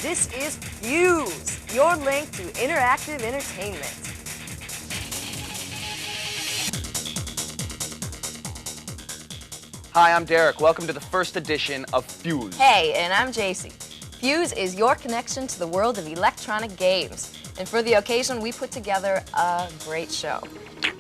This is Fuse, your link to interactive entertainment. Hi, I'm Derek. Welcome to the first edition of Fuse. Hey, and I'm JC. Fuse is your connection to the world of electronic games. And for the occasion, we put together a great show.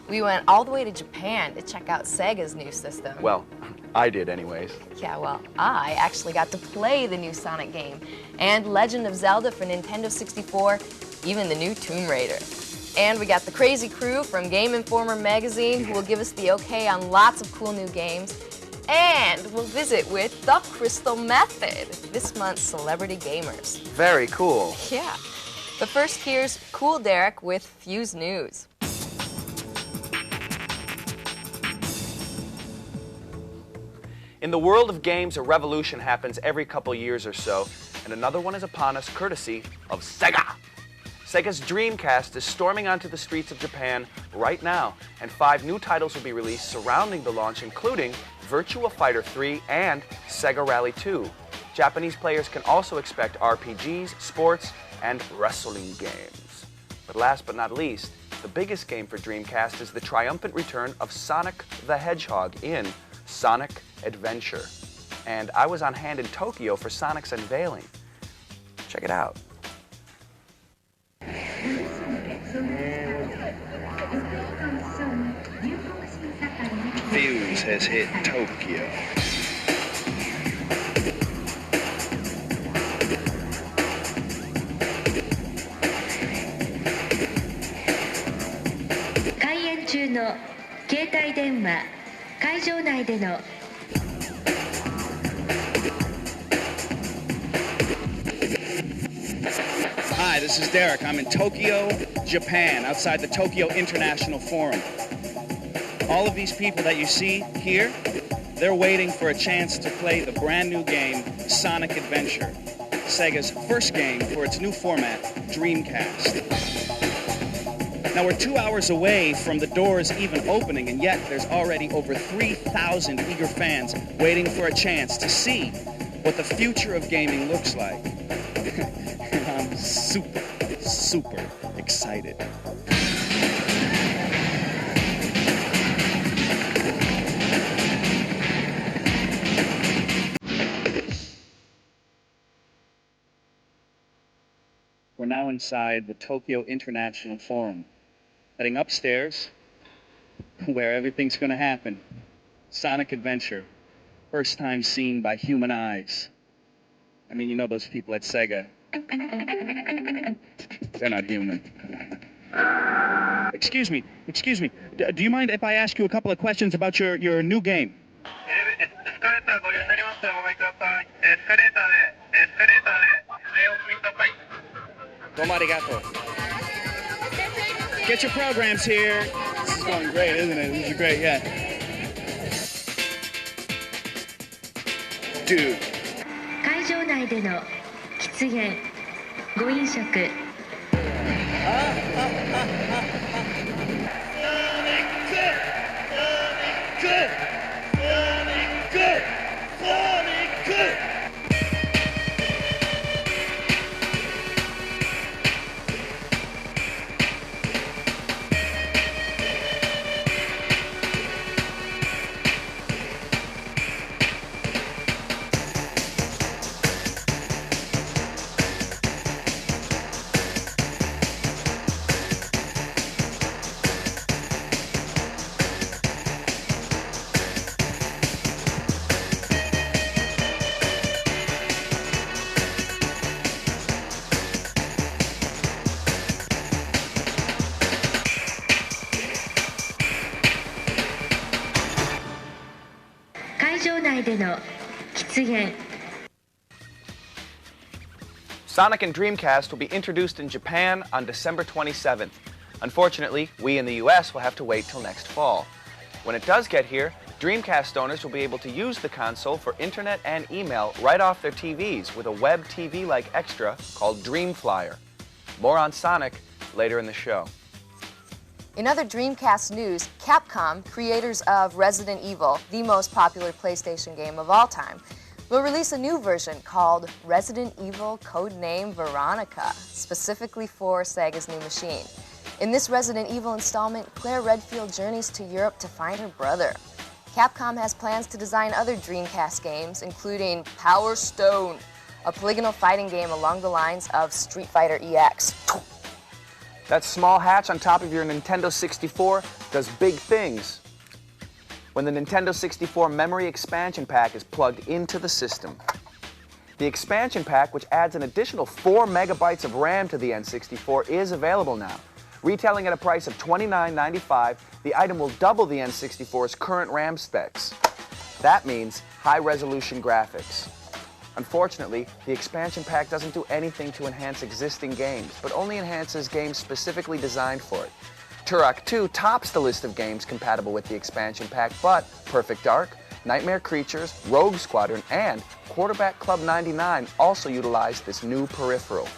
We went all the way to Japan to check out Sega's new system. Well, I did anyways. Yeah, well, I actually got to play the new Sonic game, and Legend of Zelda for Nintendo 64, even the new Tomb Raider. And we got the crazy crew from Game Informer magazine who will give us the okay on lots of cool new games. And we'll visit with the Crystal Method, this month's celebrity gamers. Very cool. Yeah. But first, here's Cool Derek with Fuse News. In the world of games, a revolution happens every couple years or so, and another one is upon us courtesy of Sega. Sega's Dreamcast is storming onto the streets of Japan right now, and 5 new titles will be released surrounding the launch, including Virtua Fighter 3 and Sega Rally 2. Japanese players can also expect RPGs, sports, and wrestling games. But last but not least, the biggest game for Dreamcast is the triumphant return of Sonic the Hedgehog in Sonic Adventure. And I was on hand in Tokyo for Sonic's unveiling. Check it out. Fuse has hit Tokyo. Hi, this is Derek. I'm in Tokyo, Japan, outside the Tokyo International Forum. All of these people that you see here, they're waiting for a chance to play the brand new game, Sonic Adventure, Sega's first game for its new format, Dreamcast. Now, we're 2 hours away from the doors even opening, and yet there's already over 3,000 eager fans waiting for a chance to see what the future of gaming looks like. I'm super, super excited. We're now inside the Tokyo International Forum, heading upstairs where everything's going to happen. Sonic Adventure, first time seen by human eyes. I mean, you know those people at Sega. They're not human. Excuse me. Do you mind if I ask you a couple of questions about your new game? Arigato. Get your programs here. This is going great, isn't it? This is great, yeah. Dude. 会場内での喫煙、ご飲食。Sonic and Dreamcast will be introduced in Japan on December 27th. Unfortunately, we in the US will have to wait till next fall. When it does get here, Dreamcast owners will be able to use the console for internet and email right off their TVs with a web TV-like extra called Dreamflyer. More on Sonic later in the show. In other Dreamcast news, Capcom, creators of Resident Evil, the most popular PlayStation game of all time, will release a new version called Resident Evil Codename Veronica, specifically for Sega's new machine. In this Resident Evil installment, Claire Redfield journeys to Europe to find her brother. Capcom has plans to design other Dreamcast games, including Power Stone, a polygonal fighting game along the lines of Street Fighter EX. That small hatch on top of your Nintendo 64 does big things when the Nintendo 64 memory expansion pack is plugged into the system. The expansion pack, which adds an additional 4 megabytes of RAM to the N64, is available now. Retailing at a price of $29.95, the item will double the N64's current RAM specs. That means high-resolution graphics. Unfortunately, the expansion pack doesn't do anything to enhance existing games, but only enhances games specifically designed for it. Turok 2 tops the list of games compatible with the expansion pack, but Perfect Dark, Nightmare Creatures, Rogue Squadron, and Quarterback Club 99 also utilize this new peripheral.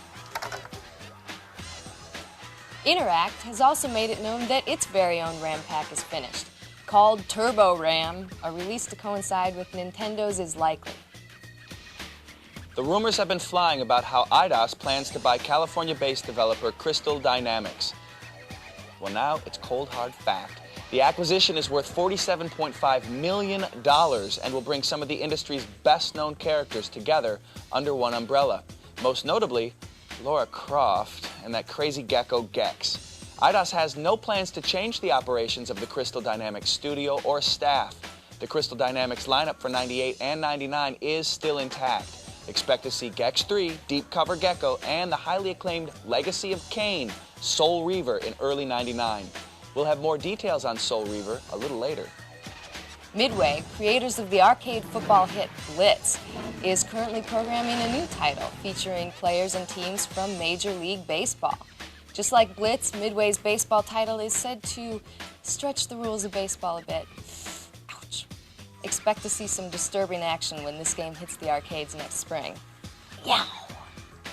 Interact has also made it known that its very own RAM pack is finished. Called Turbo RAM, a release to coincide with Nintendo's is likely. The rumors have been flying about how Eidos plans to buy California-based developer Crystal Dynamics. Well, now it's cold hard fact. The acquisition is worth $47.5 million and will bring some of the industry's best-known characters together under one umbrella. Most notably, Lara Croft and that crazy gecko Gex. Eidos has no plans to change the operations of the Crystal Dynamics studio or staff. The Crystal Dynamics lineup for 98 and 99 is still intact. Expect to see Gex 3, Deep Cover Gecko, and the highly acclaimed Legacy of Kain, Soul Reaver, in early 99. We'll have more details on Soul Reaver a little later. Midway, creators of the arcade football hit Blitz, is currently programming a new title featuring players and teams from Major League Baseball. Just like Blitz, Midway's baseball title is said to stretch the rules of baseball a bit. Ouch. Expect to see some disturbing action when this game hits the arcades next spring. Yeah.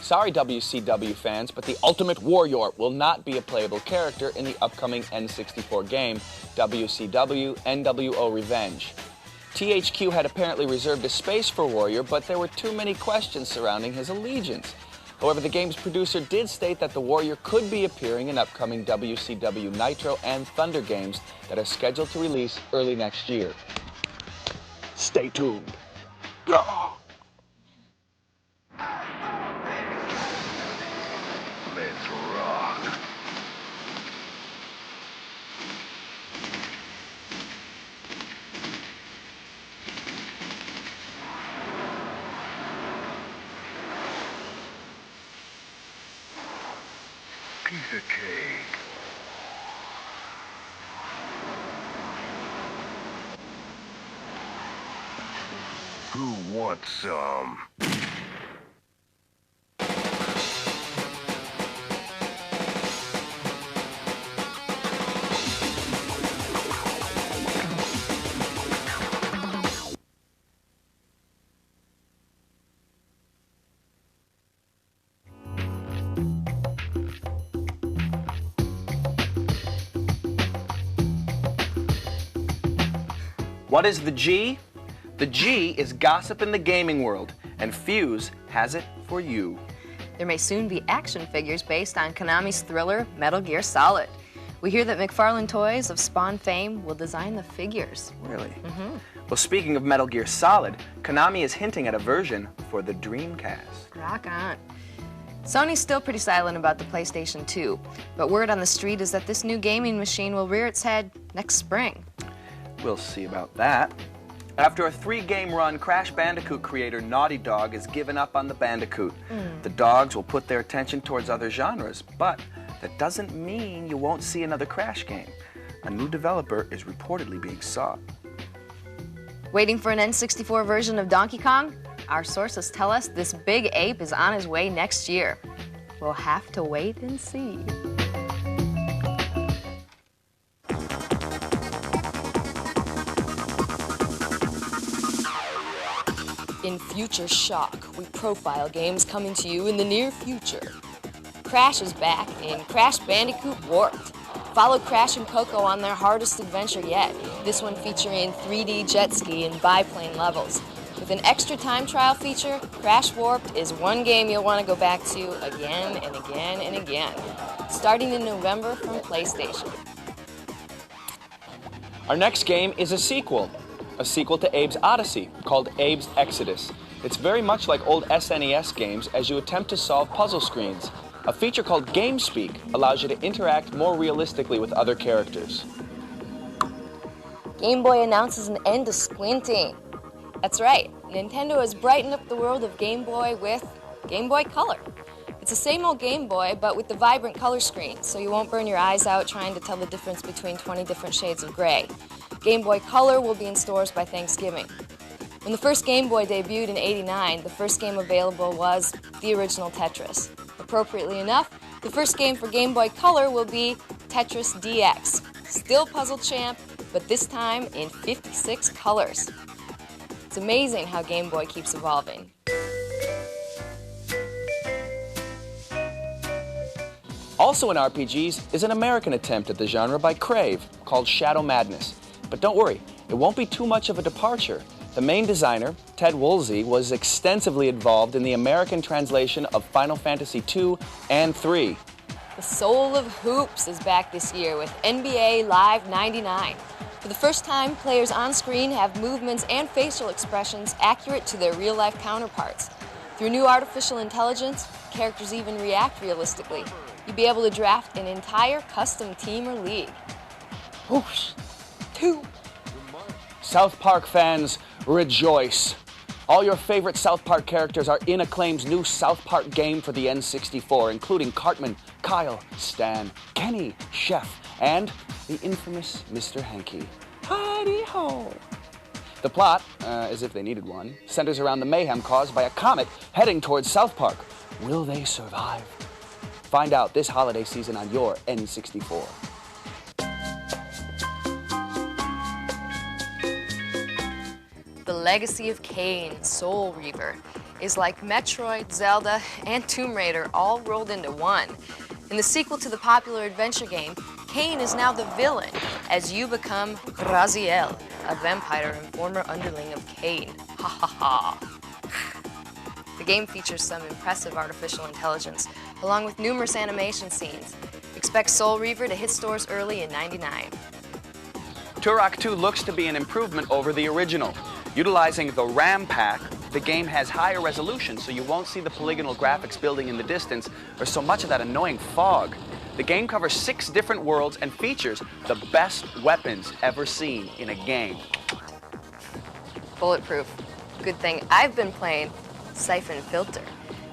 Sorry, WCW fans, but the Ultimate Warrior will not be a playable character in the upcoming N64 game, WCW NWO Revenge. THQ had apparently reserved a space for Warrior, but there were too many questions surrounding his allegiance. However, the game's producer did state that the Warrior could be appearing in upcoming WCW Nitro and Thunder games that are scheduled to release early next year. Stay tuned. Let's rock. Piece of cake. Who wants some? What is the G? The G is gossip in the gaming world, and Fuse has it for you. There may soon be action figures based on Konami's thriller Metal Gear Solid. We hear that McFarlane Toys of Spawn fame will design the figures. Really? Well, speaking of Metal Gear Solid, Konami is hinting at a version for the Dreamcast. Rock on. Sony's still pretty silent about the PlayStation 2, but word on the street is that this new gaming machine will rear its head next spring. We'll see about that. After a 3-game run, Crash Bandicoot creator Naughty Dog has given up on the Bandicoot. The dogs will put their attention towards other genres, but that doesn't mean you won't see another Crash game. A new developer is reportedly being sought. Waiting for an N64 version of Donkey Kong? Our sources tell us this big ape is on his way next year. We'll have to wait and see. In Future Shock, we profile games coming to you in the near future. Crash is back in Crash Bandicoot Warped. Follow Crash and Coco on their hardest adventure yet, this one featuring 3D jet ski and biplane levels. With an extra time trial feature, Crash Warped is one game you'll want to go back to again and again and again, starting in November from PlayStation. Our next game is a sequel to Abe's Odyssey, called Abe's Exodus. It's very much like old SNES games as you attempt to solve puzzle screens. A feature called GameSpeak allows you to interact more realistically with other characters. Game Boy announces an end to squinting. That's right, Nintendo has brightened up the world of Game Boy with Game Boy Color. It's the same old Game Boy, but with the vibrant color screen, so you won't burn your eyes out trying to tell the difference between 20 different shades of gray. Game Boy Color will be in stores by Thanksgiving. When the first Game Boy debuted in '89, the first game available was the original Tetris. Appropriately enough, the first game for Game Boy Color will be Tetris DX. Still Puzzle Champ, but this time in 56 colors. It's amazing how Game Boy keeps evolving. Also in RPGs is an American attempt at the genre by Crave, called Shadow Madness. But don't worry, it won't be too much of a departure. The main designer, Ted Woolsey, was extensively involved in the American translation of Final Fantasy II and III. The soul of hoops is back this year with NBA Live 99. For the first time, players on screen have movements and facial expressions accurate to their real-life counterparts. Through new artificial intelligence, characters even react realistically. You'll be able to draft an entire custom team or league. Whoosh! Two! South Park fans, rejoice! All your favorite South Park characters are in Acclaim's new South Park game for the N64, including Cartman, Kyle, Stan, Kenny, Chef, and the infamous Mr. Hanky. Hidey-ho! The plot, as if they needed one, centers around the mayhem caused by a comet heading towards South Park. Will they survive? Find out this holiday season on your N64. The Legacy of Kain, Soul Reaver, is like Metroid, Zelda, and Tomb Raider all rolled into one. In the sequel to the popular adventure game, Kain is now the villain as you become Raziel, a vampire and former underling of Kain. Ha ha ha. The game features some impressive artificial intelligence, along with numerous animation scenes. Expect Soul Reaver to hit stores early in '99. Turok 2 looks to be an improvement over the original. Utilizing the RAM pack, the game has higher resolution, so you won't see the polygonal graphics building in the distance or so much of that annoying fog. The game covers 6 different worlds and features the best weapons ever seen in a game. Bulletproof. Good thing I've been playing Siphon Filter,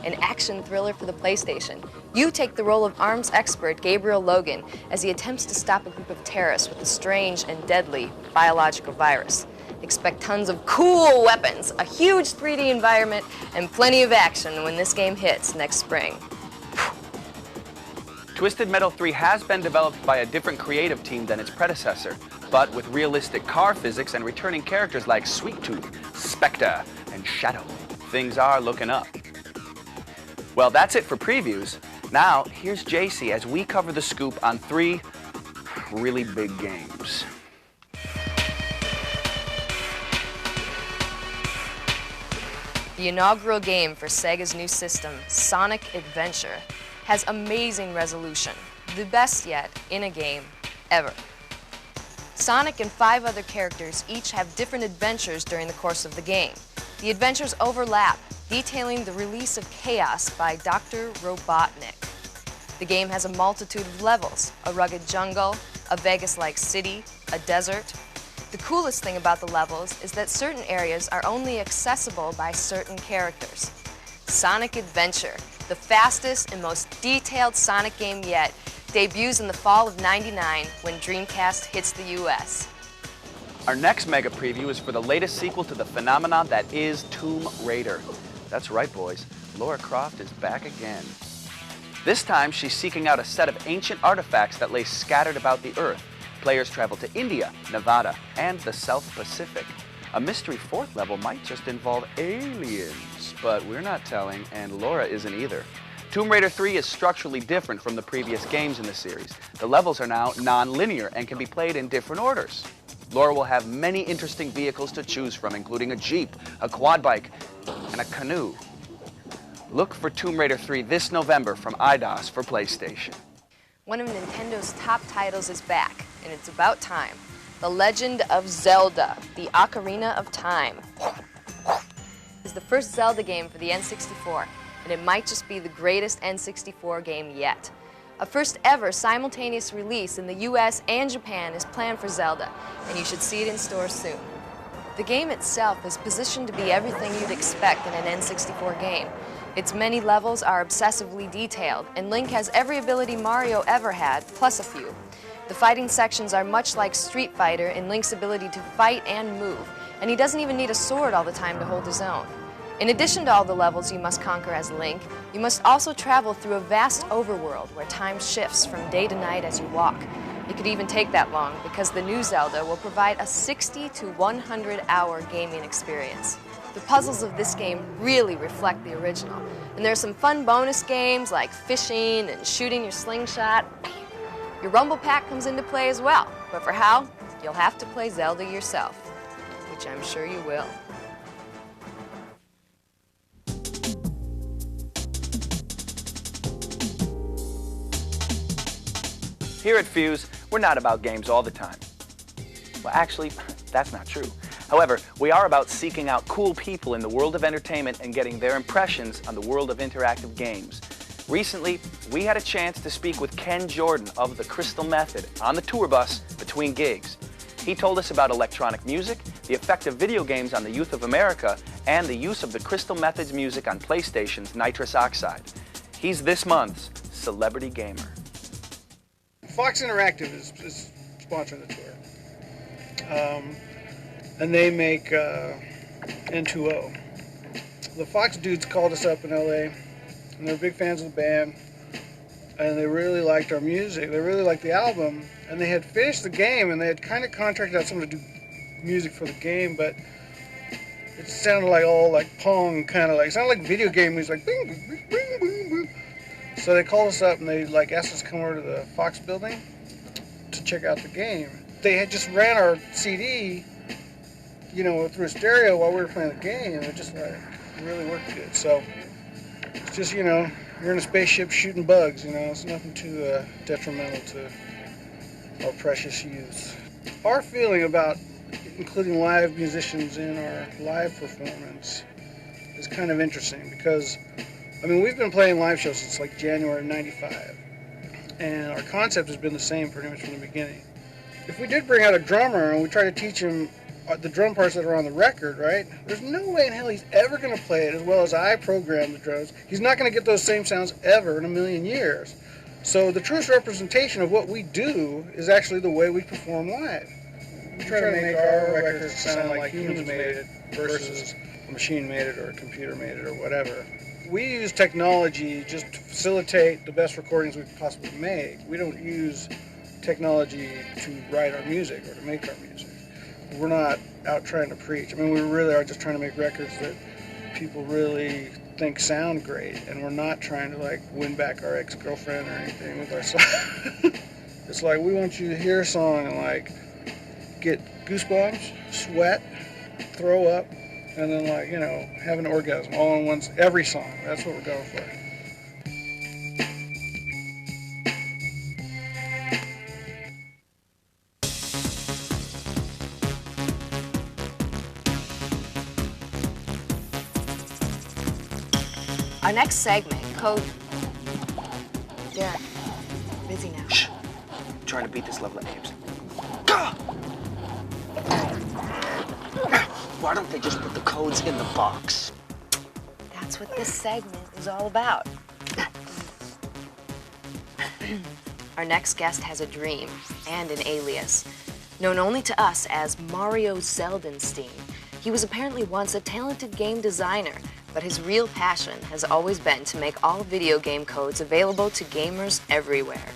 an action thriller for the PlayStation. You take the role of arms expert Gabriel Logan as he attempts to stop a group of terrorists with a strange and deadly biological virus. Expect tons of cool weapons, a huge 3D environment, and plenty of action when this game hits next spring. Twisted Metal 3 has been developed by a different creative team than its predecessor, but with realistic car physics and returning characters like Sweet Tooth, Spectre, and Shadow, things are looking up. Well, that's it for previews. Now, here's JC as we cover the scoop on 3 really big games. The inaugural game for Sega's new system, Sonic Adventure, has amazing resolution, the best yet in a game ever. Sonic and 5 other characters each have different adventures during the course of the game. The adventures overlap, detailing the release of chaos by Dr. Robotnik. The game has a multitude of levels, a rugged jungle, a Vegas-like city, a desert. The coolest thing about the levels is that certain areas are only accessible by certain characters. Sonic Adventure, the fastest and most detailed Sonic game yet, debuts in the fall of '99 when Dreamcast hits the US. Our next mega preview is for the latest sequel to the phenomenon that is Tomb Raider. That's right, boys. Lara Croft is back again. This time, she's seeking out a set of ancient artifacts that lay scattered about the Earth. Players travel to India, Nevada, and the South Pacific. A mystery 4th level might just involve aliens, but we're not telling, and Laura isn't either. Tomb Raider 3 is structurally different from the previous games in the series. The levels are now non-linear and can be played in different orders. Laura will have many interesting vehicles to choose from, including a Jeep, a quad bike, and a canoe. Look for Tomb Raider 3 this November from IDOS for PlayStation. One of Nintendo's top titles is back, and it's about time. The Legend of Zelda, the Ocarina of Time, is the first Zelda game for the N64, and it might just be the greatest N64 game yet. A first ever simultaneous release in the US and Japan is planned for Zelda, and you should see it in stores soon. The game itself is positioned to be everything you'd expect in an N64 game. Its many levels are obsessively detailed, and Link has every ability Mario ever had, plus a few. The fighting sections are much like Street Fighter in Link's ability to fight and move, and he doesn't even need a sword all the time to hold his own. In addition to all the levels you must conquer as Link, you must also travel through a vast overworld where time shifts from day to night as you walk. It could even take that long because the new Zelda will provide a 60 to 100-hour gaming experience. The puzzles of this game really reflect the original, and there are some fun bonus games like fishing and shooting your slingshot. Your Rumble Pack comes into play as well, but for how, you'll have to play Zelda yourself, which I'm sure you will. Here at Fuse, we're not about games all the time. Well, actually, that's not true. However, we are about seeking out cool people in the world of entertainment and getting their impressions on the world of interactive games. Recently, we had a chance to speak with Ken Jordan of the Crystal Method on the tour bus between gigs. He told us about electronic music, the effect of video games on the youth of America, and the use of the Crystal Method's music on PlayStation's Nitrous Oxide. He's this month's Celebrity Gamer. Fox Interactive is sponsoring the tour. And they make N2O. The Fox dudes called us up in LA, and they're big fans of the band, and they really liked our music. They really liked the album, and they had finished the game, and they had kind of contracted out someone to do music for the game, but it sounded like all like Pong, kind of like, it sounded like video game music, like bing, bing, bing, bing, bing. So they called us up, and they like asked us to come over to the Fox building to check out the game. They had just ran our CD, you know, through a stereo while we were playing the game, and it just like really worked good. So it's just, you know, you're in a spaceship shooting bugs, you know, it's nothing too detrimental to our precious youth. Our feeling about including live musicians in our live performance is kind of interesting because, I mean, we've been playing live shows since like January of '95, and our concept has been the same pretty much from the beginning. If we did bring out a drummer and we try to teach him the drum parts that are on the record, right, there's no way in hell he's ever going to play it as well as I programmed the drums. He's not going to get those same sounds ever in a million years. So the truest representation of what we do is actually the way we perform live. We try to make our records sound like humans made it versus a machine made it or a computer made it or whatever. We use technology just to facilitate the best recordings we can possibly make. We don't use technology to write our music or to make our music. We're not out trying to preach. I mean, we really are just trying to make records that people really think sound great, and we're not trying to like win back our ex-girlfriend or anything with our song. It's like we want you to hear a song and like get goosebumps, sweat, throw up, and then like, you know, have an orgasm all in once, every song. That's what we're going for. Our next segment, Code... Derek, busy now. Shh. I'm trying to beat this level of aims. Why don't they just put the codes in the box? That's what this segment is all about. Our next guest has a dream and an alias. Known only to us as Mario Zeldenstein, he was apparently once a talented game designer, but his real passion has always been to make all video game codes available to gamers everywhere.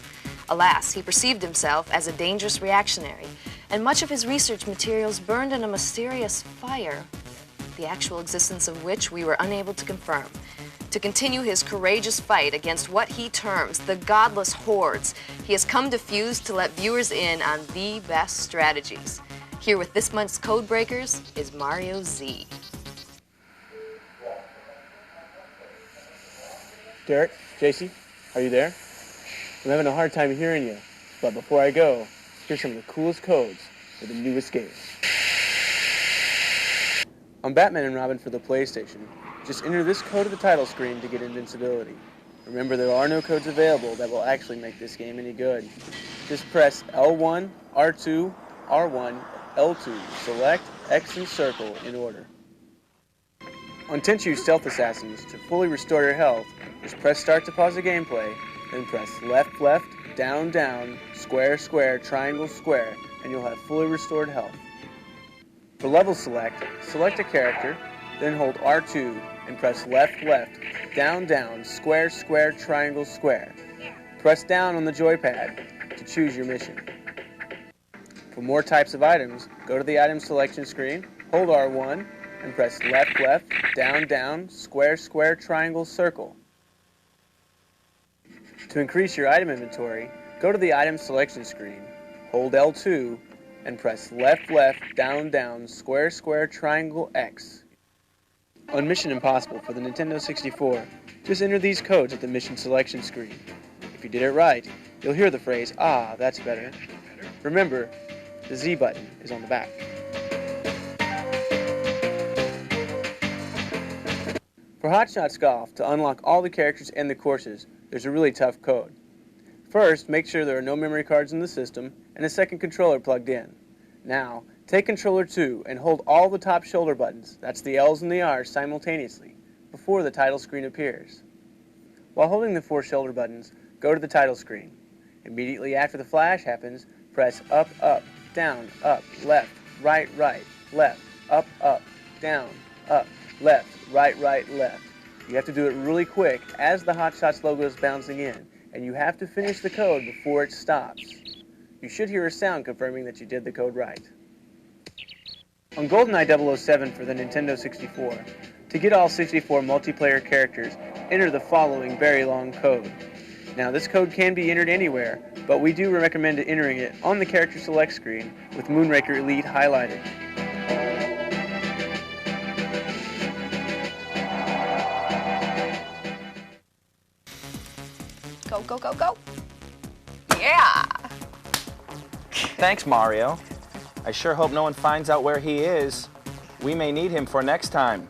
Alas, he perceived himself as a dangerous reactionary, and much of his research materials burned in a mysterious fire, the actual existence of which we were unable to confirm. To continue his courageous fight against what he terms the godless hordes, he has come to Fuse to let viewers in on the best strategies. Here with this month's Code Breakers is Mario Z. Derek, JC, are you there? I'm having a hard time hearing you, but before I go, here's some of the coolest codes for the newest game. On Batman and Robin for the PlayStation, just enter this code at the title screen to get invincibility. Remember, there are no codes available that will actually make this game any good. Just press L1, R2, R1, L2, select, X, and circle in order. On Tenchu Stealth Assassins, to fully restore your health, just press start to pause the gameplay, then press left, left, down, down, square, square, triangle, square, and you'll have fully restored health. For level select, select a character, then hold R2 and press left, left, down, down, square, square, triangle, square. Press down on the joypad to choose your mission. For more types of items, go to the item selection screen, hold R1, and press left, left, down, down, square, square, triangle, circle. To increase your item inventory, go to the item selection screen, hold L2, and press left, left, down, down, square, square, triangle, X. On Mission Impossible for the Nintendo 64, just enter these codes at the mission selection screen. If you did it right, you'll hear the phrase, "Ah, that's better." Remember, the Z button is on the back. For Hot Shots Golf, to unlock all the characters and the courses, there's a really tough code. First, make sure there are no memory cards in the system and a second controller plugged in. Now, take controller 2 and hold all the top shoulder buttons, that's the L's and the R's, simultaneously, before the title screen appears. While holding the 4 shoulder buttons, go to the title screen. Immediately after the flash happens, press up, up, down, up, left, right, left, up, down, up, left, right, left. You have to do it really quick as the Hot Shots logo is bouncing in, and you have to finish the code before it stops. You should hear a sound confirming that you did the code right. On GoldenEye 007 for the Nintendo 64, to get all 64 multiplayer characters, enter the following very long code. Now, this code can be entered anywhere, but we do recommend entering it on the character select screen with Moonraker Elite highlighted. Go, go, go, go. Yeah! Thanks, Mario. I sure hope no one finds out where he is. We may need him for next time.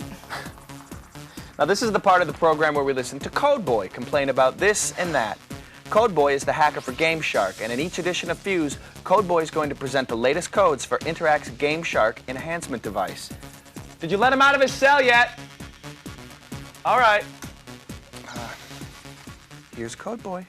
Now, this is the part of the program where we listen to Codeboy complain about this and that. Codeboy is the hacker for Game Shark, and in each edition of Fuse, Codeboy is going to present the latest codes for Interact's Game Shark enhancement device. Did you let him out of his cell yet? All right. Here's Codeboy.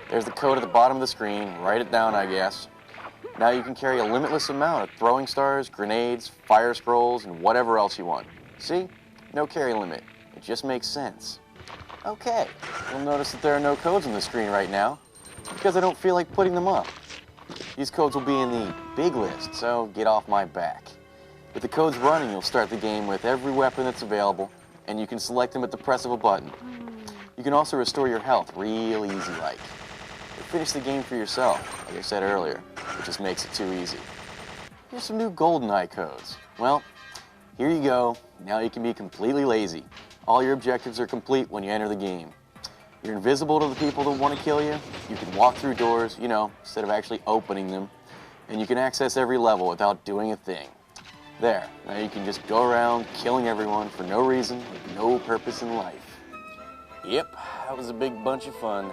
There's the code at the bottom of the screen. Write it down, I guess. Now you can carry a limitless amount of throwing stars, grenades, fire scrolls, and whatever else you want. See? No carry limit. It just makes sense. Okay, you'll notice that there are no codes on the screen right now because I don't feel like putting them up. These codes will be in the big list, so get off my back. With the codes running, you'll start the game with every weapon that's available, and you can select them at the press of a button. You can also restore your health real easy-like. Finish the game for yourself, like I said earlier. It just makes it too easy. Here's some new GoldenEye codes. Well, Here you go. Now you can be completely lazy. All your objectives are complete when you enter the game. You're invisible to the people that want to kill you. You can walk through doors, instead of actually opening them. And you can access every level without doing a thing. There, now you can just go around killing everyone for no reason, with no purpose in life. Yep, that was a big bunch of fun.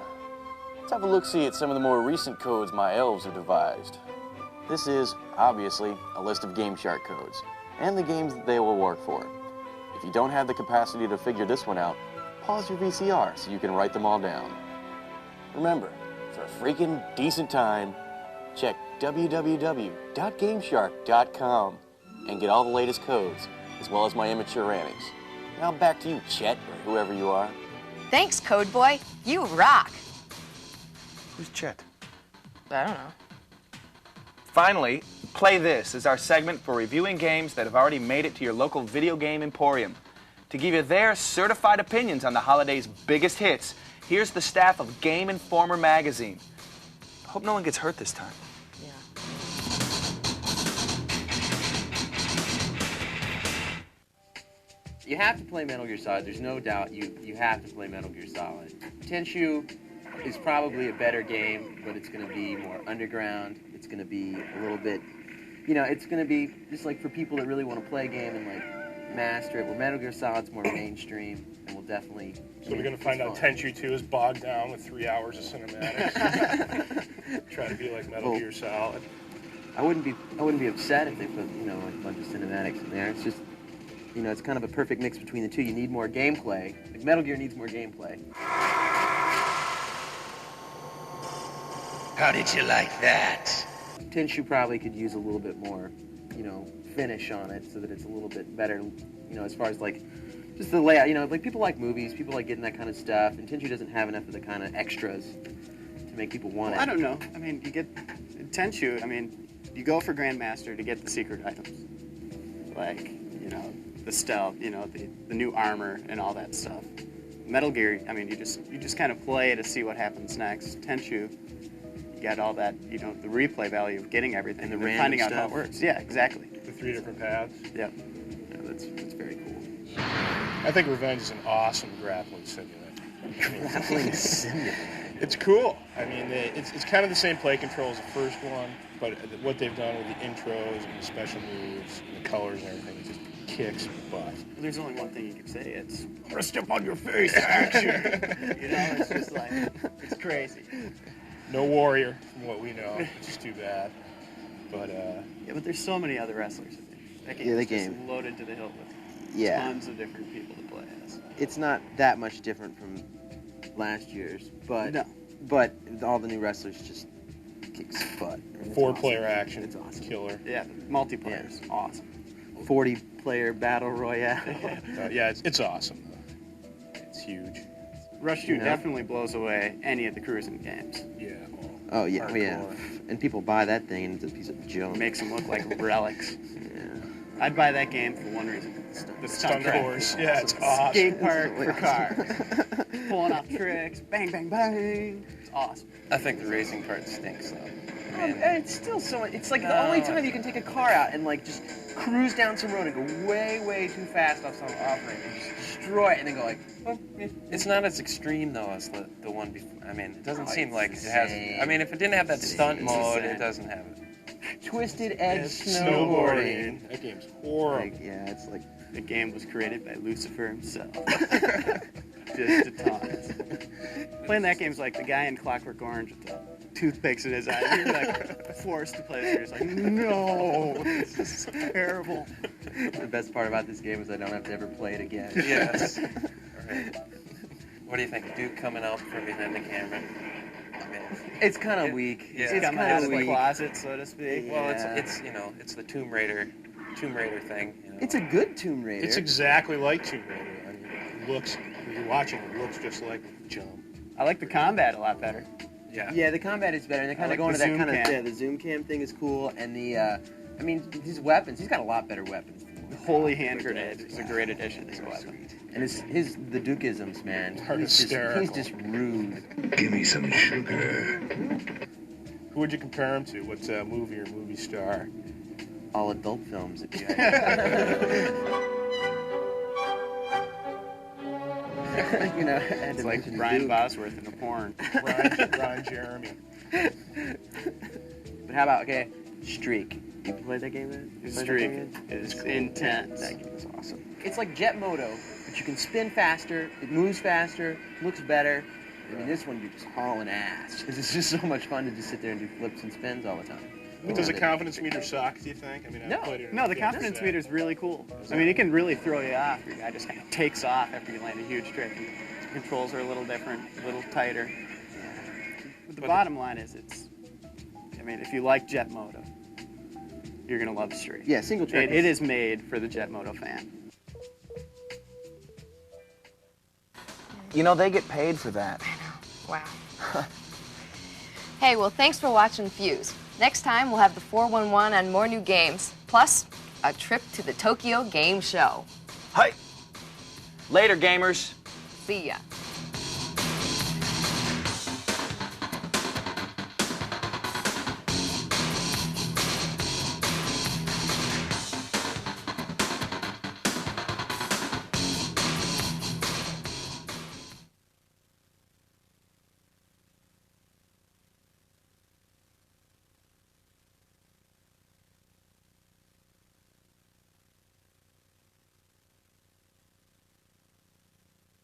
Let's have a look-see at some of the more recent codes my elves have devised. This is, obviously, a list of Game Shark codes, and the games that they will work for. If you don't have the capacity to figure this one out, pause your VCR so you can write them all down. Remember, for a freaking decent time, check www.gameshark.com and get all the latest codes, as well as my immature rantings. Now back to you, Chet, or whoever you are. Thanks, Code Boy. You rock. Who's Chet? I don't know. Finally, Play This is our segment for reviewing games that have already made it to your local video game emporium. To give you their certified opinions on the holiday's biggest hits, here's the staff of Game Informer magazine. I hope no one gets hurt this time. Yeah. You have to play Metal Gear Solid. There's no doubt you have to play Metal Gear Solid. Tenchu is probably a better game, but it's going to be more underground. It's going to be a little bit, it's going to be just like for people that really want to play a game and like master it. Where Metal Gear Solid's more mainstream, and we'll definitely. So we're going to find out Tenchu 2 is bogged down with 3 hours of cinematics. Try to be like Metal Gear Solid. I wouldn't be upset if they put a bunch of cinematics in there. It's just. It's kind of a perfect mix between the two. You need more gameplay. Like Metal Gear needs more gameplay. How did you like that? Tenchu probably could use a little bit more, finish on it so that it's a little bit better, as far as like just the layout. Like people like movies, people like getting that kind of stuff, and Tenchu doesn't have enough of the kind of extras to make people want it. I don't know. I mean, you get Tenchu. I mean, you go for Grandmaster to get the secret items, like the stealth, the new armor and all that stuff. Metal Gear, I mean, you just kind of play to see what happens next. Tenchu, you got all that, the replay value of getting everything and finding out how it works. Yeah, exactly. The 3 different paths. Yeah, that's very cool. I think Revenge is an awesome grappling simulator. Grappling simulator. It's cool. I mean, it's kind of the same play control as the first one, but what they've done with the intros and the special moves and the colors and everything, it just kicks butt. There's only one thing you can say. It's step on your face action. It's just like, it's crazy. No warrior, from what we know, which is too bad. But yeah, but there's so many other wrestlers in there. That game is just loaded to the hilt with tons of different people to play as. It's not that much different from last year's, but all the new wrestlers just kicks butt. 4-player action. It's awesome. Killer. Yeah, the multiplayer is awesome. 40-player battle royale. Yeah, it's awesome. It's huge. Rush 2 definitely blows away any of the cruising games. Yeah. Oh yeah, and people buy that thing and it's a piece of junk. Makes them look like relics. Yeah. I'd buy that game for one reason. The stunt horse. Yeah, it's awesome. Skate park for cars. Pulling off tricks. Bang, bang, bang. It's awesome. I think the racing part stinks, though. And it's still so. It's like the only time you can take a car out and like just cruise down some road and go way, way too fast off some off-ramp and just destroy it and then go like. Oh, yeah. It's not as extreme though as the one before. I mean, it doesn't seem like it has. I mean, if it didn't have that stunt mode, it doesn't have it. Twisted Edge snowboarding. That game's horrible. It's like the game was created by Lucifer himself. Just to taunt. Playing that game's like the guy in Clockwork Orange with the toothpicks in his eye. You're like forced to play this. You're just like, no, this is terrible. The best part about this game is I don't have to ever play it again. Yes. All right. What do you think? Duke coming out from behind the camera. It's kind of weak. Yeah. It's coming out of the closet, so to speak. Well, it's the Tomb Raider thing. It's a good Tomb Raider. It's exactly like Tomb Raider. I mean, it looks, when you're watching, it looks just like Jump. I like the combat a lot better. Yeah, the combat is better. And they're kind of going to that kind of the zoom cam thing is cool. And his weapons. He's got a lot better weapons. The holy hand grenade is a great addition to his weapon. And the Dukeisms, man. He's just rude. Give me some sugar. Who would you compare him to? What's a movie or movie star? All adult films, if you You know, I had It's to like mention Brian Duke. Bosworth in a porn. Ron Jeremy. But how about, okay, Streak. You played that game, man? You played that Streak game? is intense. That game is awesome. It's like Jet Moto, but you can spin faster, it moves faster, looks better. I mean, this one you're just hauling ass. It's just so much fun to just sit there and do flips and spins all the time. But does the confidence meter suck, do you think? I mean, I played it. No, the confidence meter is really cool. I mean, it can really throw you off. Your guy just kind of takes off after you land a huge trick. And the controls are a little different, a little tighter. But the bottom line is I mean, if you like Jet Moto, you're going to love Streak. Yeah, single track. It is made for the Jet Moto fan. You know, they get paid for that. Wow. Hey, well, thanks for watching Fuse. Next time, we'll have the 411 on more new games, plus a trip to the Tokyo Game Show. Hi. Later, gamers. See ya.